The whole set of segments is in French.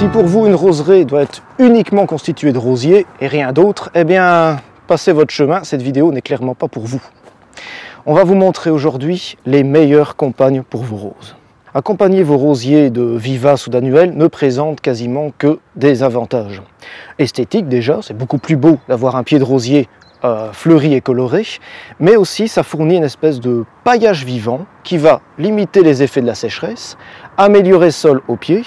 Si pour vous une roseraie doit être uniquement constituée de rosiers et rien d'autre, eh bien passez votre chemin, cette vidéo n'est clairement pas pour vous. On va vous montrer aujourd'hui les meilleures compagnes pour vos roses. Accompagner vos rosiers de vivaces ou d'annuels ne présente quasiment que des avantages. Esthétique déjà, c'est beaucoup plus beau d'avoir un pied de rosier fleuri et coloré, mais aussi ça fournit une espèce de paillage vivant qui va limiter les effets de la sécheresse, améliorer le sol au pied,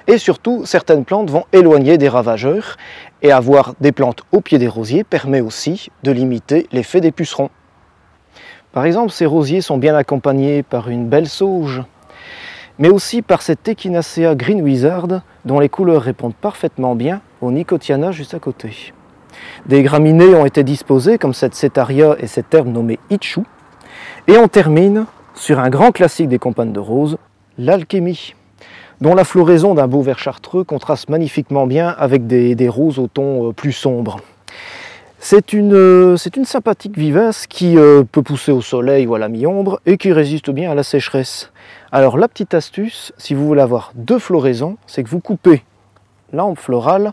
et surtout certaines plantes vont éloigner des ravageurs, et avoir des plantes au pied des rosiers permet aussi de limiter l'effet des pucerons. Par exemple, ces rosiers sont bien accompagnés par une belle sauge, mais aussi par cette Echinacea Green Wizard dont les couleurs répondent parfaitement bien au Nicotiana juste à côté. Des graminées ont été disposées comme cette Setaria et cette herbe nommée Ichou. Et on termine sur un grand classique des compagnes de roses, l'Alchemy, dont la floraison d'un beau vert chartreux contraste magnifiquement bien avec des roses au ton plus sombre. C'est une sympathique vivace qui peut pousser au soleil ou à la mi-ombre et qui résiste bien à la sécheresse. Alors la petite astuce, si vous voulez avoir deux floraisons, c'est que vous coupez l'ambre florale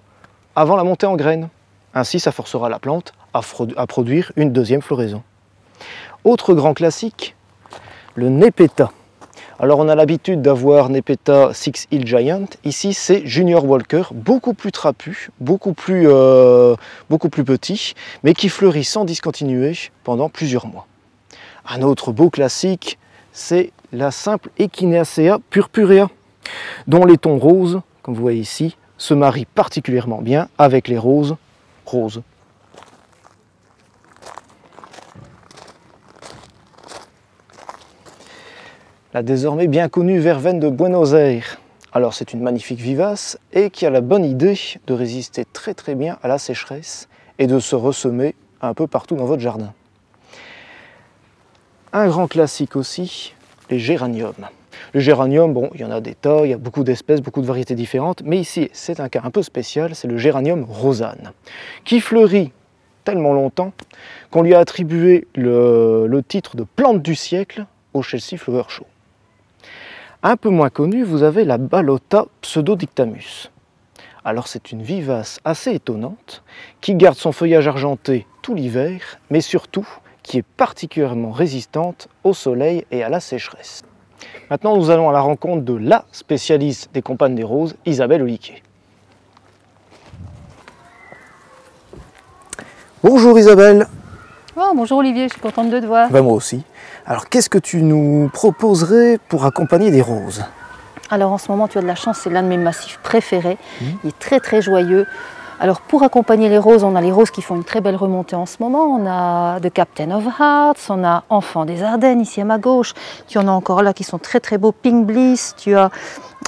avant la montée en graines. Ainsi, ça forcera la plante à produire une deuxième floraison. Autre grand classique, le Nepeta. Alors on a l'habitude d'avoir Nepeta Six Hill Giant. Ici c'est Junior Walker, beaucoup plus trapu, beaucoup plus petit, mais qui fleurit sans discontinuer pendant plusieurs mois. Un autre beau classique, c'est la simple Echinacea purpurea, dont les tons roses, comme vous voyez ici, se marient particulièrement bien avec les roses roses. La désormais bien connue verveine de Buenos Aires. Alors c'est une magnifique vivace et qui a la bonne idée de résister très bien à la sécheresse et de se ressemer un peu partout dans votre jardin. Un grand classique aussi, les géraniums. Le géranium, bon, il y en a des tas, il y a beaucoup d'espèces, beaucoup de variétés différentes, mais ici c'est un cas un peu spécial, c'est le géranium Rosanne, qui fleurit tellement longtemps qu'on lui a attribué le titre de plante du siècle au Chelsea Flower Show. Un peu moins connu, vous avez la Balota pseudodictamus. Alors c'est une vivace assez étonnante, qui garde son feuillage argenté tout l'hiver, mais surtout qui est particulièrement résistante au soleil et à la sécheresse. Maintenant, nous allons à la rencontre de la spécialiste des compagnes des roses, Isabelle Oliquet. Bonjour Isabelle. Oh, bonjour Olivier, je suis contente de te voir. Ben moi aussi. Alors, qu'est-ce que tu nous proposerais pour accompagner des roses? Alors, en ce moment, tu as de la chance, c'est l'un de mes massifs préférés. Il est très joyeux. Alors, pour accompagner les roses, on a les roses qui font une très belle remontée en ce moment. On a The Captain of Hearts, on a Enfant des Ardennes, ici à ma gauche. Tu en as encore là qui sont très beaux, Pink Bliss, tu as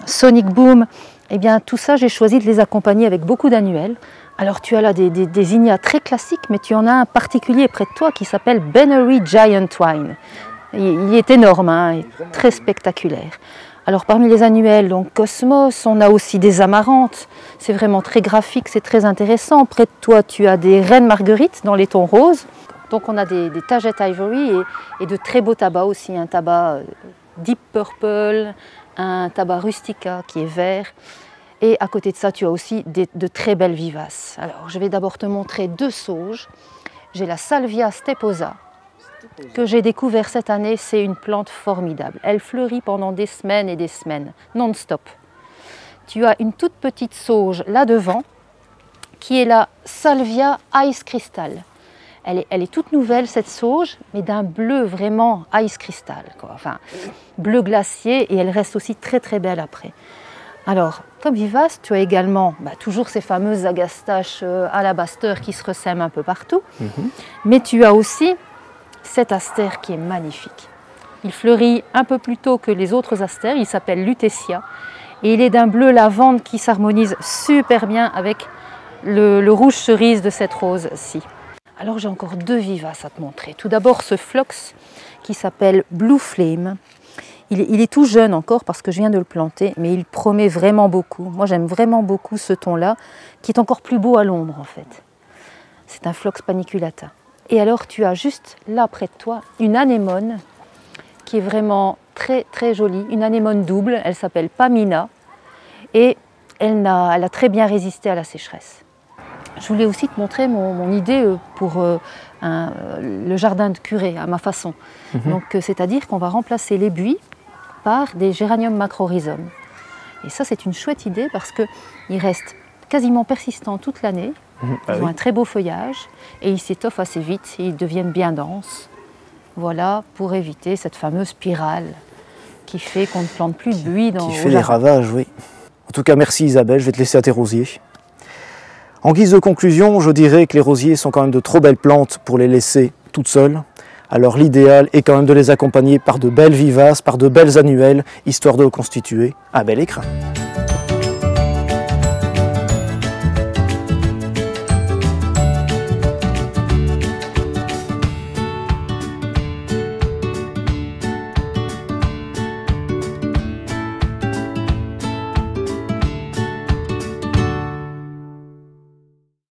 Sonic Boom. Eh bien, tout ça, j'ai choisi de les accompagner avec beaucoup d'annuels. Alors, tu as là des ignias très classiques, mais tu en as un particulier près de toi qui s'appelle Benary Giant Twine. Il est énorme, hein, très spectaculaire. Alors parmi les annuels, donc Cosmos, on a aussi des amarantes, c'est vraiment très graphique, c'est très intéressant. Près de toi, tu as des reines marguerites dans les tons roses. Donc on a des Tagetes Ivory et de très beaux tabacs aussi, un tabac Deep Purple, un tabac Rustica qui est vert. Et à côté de ça, tu as aussi de très belles vivaces. Alors je vais d'abord te montrer deux sauges. J'ai la Salvia steposa, que j'ai découvert cette année, c'est une plante formidable. Elle fleurit pendant des semaines et des semaines, non-stop. Tu as une toute petite sauge là devant, qui est la Salvia Ice Crystal. Elle est toute nouvelle cette sauge, mais d'un bleu vraiment Ice Crystal, quoi. Enfin, bleu glacier, et elle reste aussi très belle après. Alors, comme vivace, tu as également toujours ces fameuses agastaches alabaster qui se ressèment un peu partout, mais tu as aussi cet astère qui est magnifique. Il fleurit un peu plus tôt que les autres astères, il s'appelle Lutetia et il est d'un bleu lavande qui s'harmonise super bien avec le rouge cerise de cette rose-ci. Alors j'ai encore deux vivaces à te montrer. Tout d'abord ce phlox qui s'appelle Blue Flame. Il est tout jeune encore parce que je viens de le planter, mais il promet vraiment beaucoup. Moi j'aime vraiment beaucoup ce ton-là qui est encore plus beau à l'ombre en fait. C'est un phlox paniculata. Et alors tu as juste là près de toi une anémone qui est vraiment très jolie, une anémone double, elle s'appelle Pamina. Et elle a très bien résisté à la sécheresse. Je voulais aussi te montrer mon idée pour le jardin de curé, à ma façon. Donc, c'est-à-dire qu'on va remplacer les buis par des géraniums macrorhizomes. Et ça, c'est une chouette idée parce qu'ils restent quasiment persistants toute l'année. Ils ont un très beau feuillage et ils s'étoffent assez vite et ils deviennent bien denses. Voilà, pour éviter cette fameuse spirale qui fait qu'on ne plante plus de buis dans le jardin. Qui fait des ravages, oui. En tout cas, merci Isabelle, je vais te laisser à tes rosiers. En guise de conclusion, je dirais que les rosiers sont quand même de trop belles plantes pour les laisser toutes seules. Alors l'idéal est quand même de les accompagner par de belles vivaces, par de belles annuelles, histoire de constituer un bel écrin.